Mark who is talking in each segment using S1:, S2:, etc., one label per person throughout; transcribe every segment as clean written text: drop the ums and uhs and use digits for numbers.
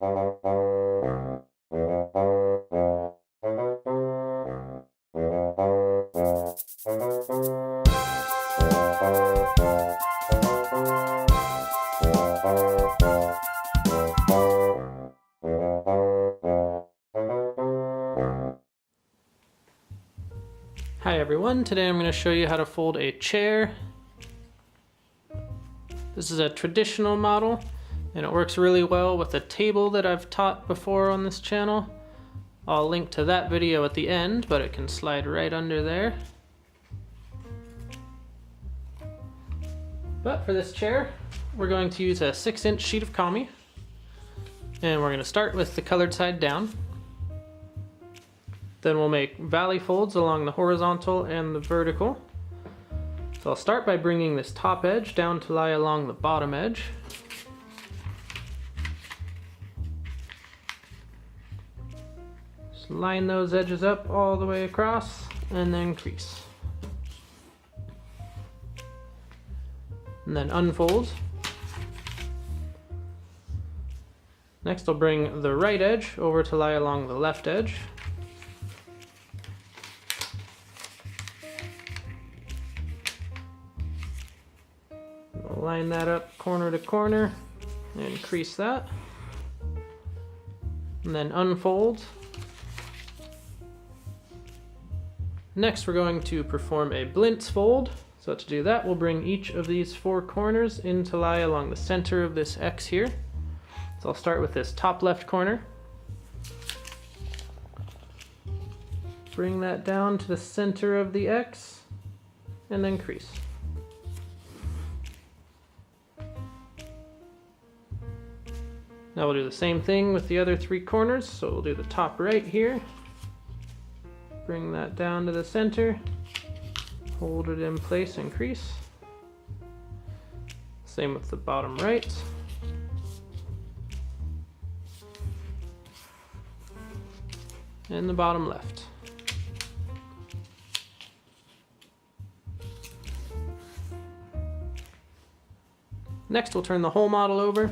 S1: Hi everyone, today I'm going to show you how to fold a chair. This is a traditional model and it works really well with a table that I've taught before on this channel. I'll link to that video at the end, but it can slide right under there. But for this chair, we're going to use a 6-inch sheet of kami, and we're going to start with the colored side down. Then we'll make valley folds along the horizontal and the vertical. So I'll start by bringing this top edge down to lie along the bottom edge. Just line those edges up all the way across and then crease. And then unfold. Next I'll bring the right edge over to lie along the left edge. Line that up corner to corner and crease that. And then unfold. Next we're going to perform a Blintz Fold. So to do that, we'll bring each of these 4 corners in to lie along the center of this X here. So I'll start with this top left corner. Bring that down to the center of the X and then crease. Now we'll do the same thing with the other 3 corners, so we'll do the top right here. Bring that down to the center, hold it in place and crease. Same with the bottom right. And the bottom left. Next we'll turn the whole model over.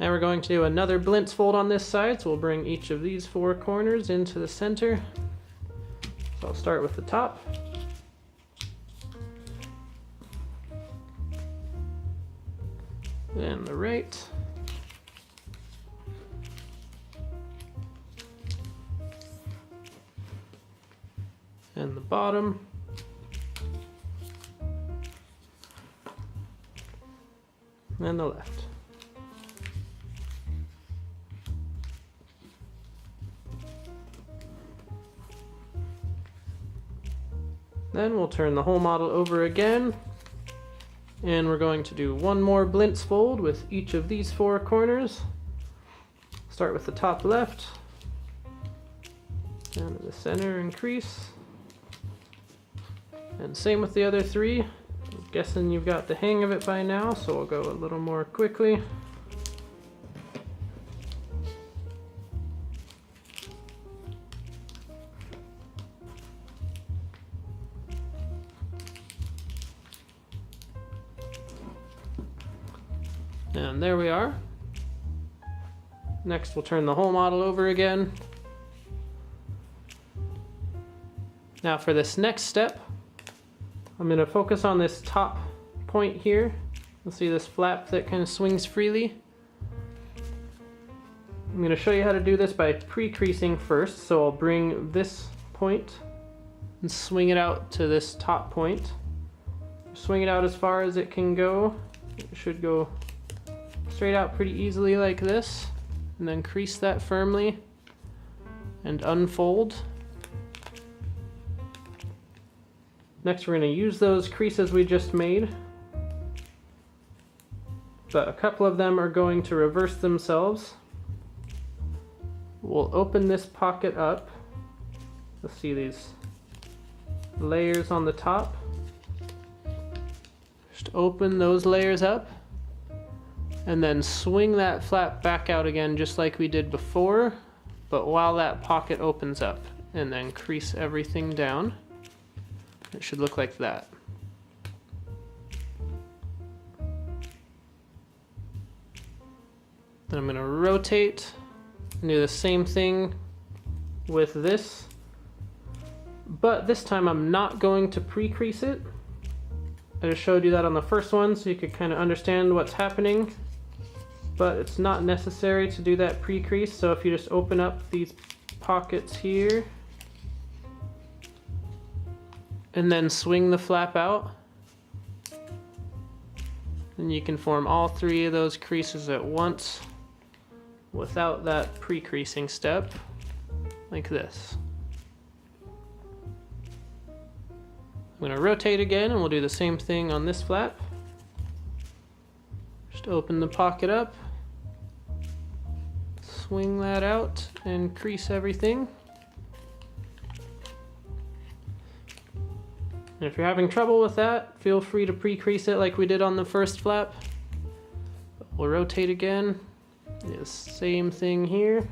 S1: And we're going to do another Blintz Fold on this side, so we'll bring each of these 4 corners into the center. So I'll start with the top. And the right. And the bottom. And the left. Then we'll turn the whole model over again, and we're going to do one more Blintz Fold with each of these 4 corners. Start with the top left, down to the center and crease, and same with the other 3. I'm guessing you've got the hang of it by now, so we'll go a little more quickly. And there we are. Next we'll turn the whole model over again. Now for this next step, I'm going to focus on this top point here. You'll see this flap that kind of swings freely. I'm going to show you how to do this by pre-creasing first. So I'll bring this point and swing it out to this top point. Swing it out as far as it can go. It should go straight out pretty easily like this, and then crease that firmly and unfold. Next we're going to use those creases we just made, but a couple of them are going to reverse themselves. We'll open this pocket up. You'll see these layers on the top. Just open those layers up and then swing that flap back out again just like we did before, but while that pocket opens up, and then crease everything down. It should look like that. Then I'm gonna rotate and do the same thing with this. But this time I'm not going to pre-crease it. I just showed you that on the first one so you could kind of understand what's happening. But it's not necessary to do that pre-crease, so if you just open up these pockets here and then swing the flap out, then you can form all three of those creases at once without that pre-creasing step, like this. I'm going to rotate again and we'll do the same thing on this flap. Just open the pocket up, swing that out and crease everything. And if you're having trouble with that, feel free to pre-crease it like we did on the first flap. We'll rotate again, do the same thing here.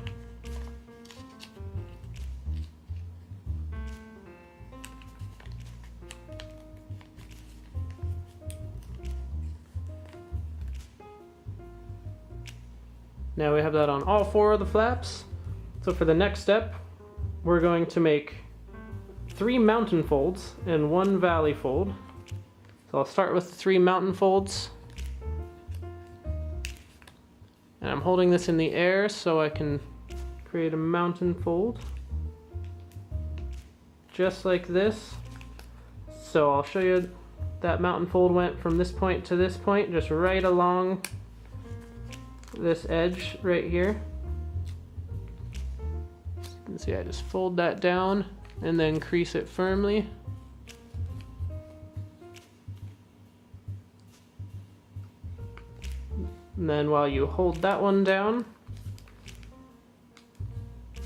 S1: Now we have that on all four of the flaps. So for the next step, we're going to make 3 mountain folds and 1 valley fold. So I'll start with the 3 mountain folds. And I'm holding this in the air so I can create a mountain fold. Just like this. So I'll show you that mountain fold went from this point to this point, just right along this edge right here. You can see I just fold that down and then crease it firmly. And then while you hold that one down,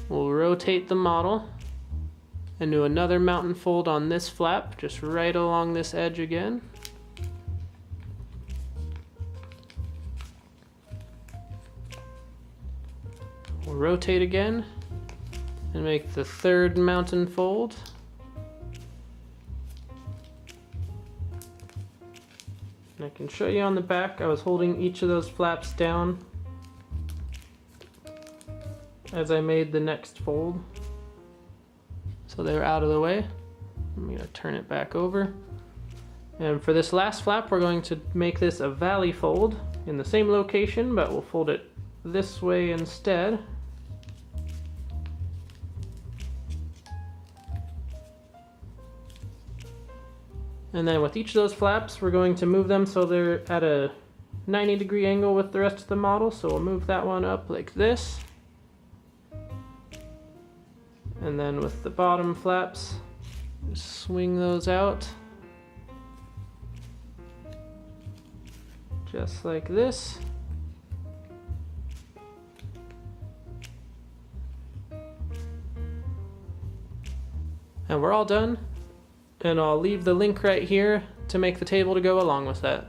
S1: we'll rotate the model and do another mountain fold on this flap, just right along this edge again. We'll rotate again and make the 3rd mountain fold. And I can show you on the back, I was holding each of those flaps down as I made the next fold, so they were out of the way. I'm going to turn it back over. And for this last flap, we're going to make this a valley fold in the same location, but we'll fold it this way instead. And then with each of those flaps, we're going to move them so they're at a 90-degree angle with the rest of the model. So we'll move that one up like this. And then with the bottom flaps, just swing those out. Just like this. And we're all done. And I'll leave the link right here to make the table to go along with that.